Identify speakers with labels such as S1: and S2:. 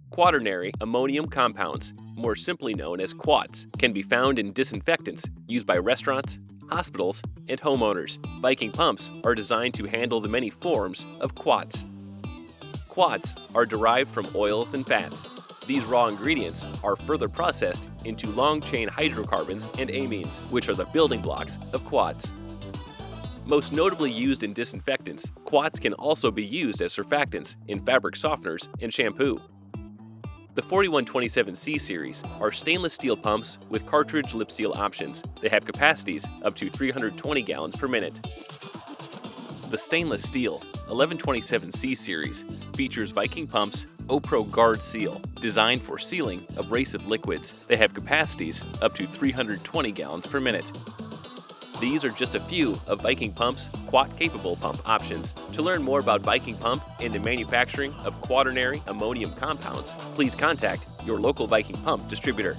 S1: Quaternary ammonium compounds, more simply known as quats, can be found in disinfectants used by restaurants, hospitals, and homeowners. Viking pumps are designed to handle the many forms of quats. Quats are derived from oils and fats. These raw ingredients are further processed into long-chain hydrocarbons and amines, which are the building blocks of quats. Most notably used in disinfectants, quats can also be used as surfactants in fabric softeners and shampoo. The 4127C series are stainless steel pumps with cartridge lip seal options. They have capacities up to 320 gallons per minute. The stainless steel 1127C series features Viking Pumps OPRO Guard Seal, designed for sealing abrasive liquids. They have capacities up to 320 gallons per minute. These are just a few of Viking Pump's quat-capable pump options. To learn more about Viking Pump and the manufacturing of quaternary ammonium compounds, please contact your local Viking Pump distributor.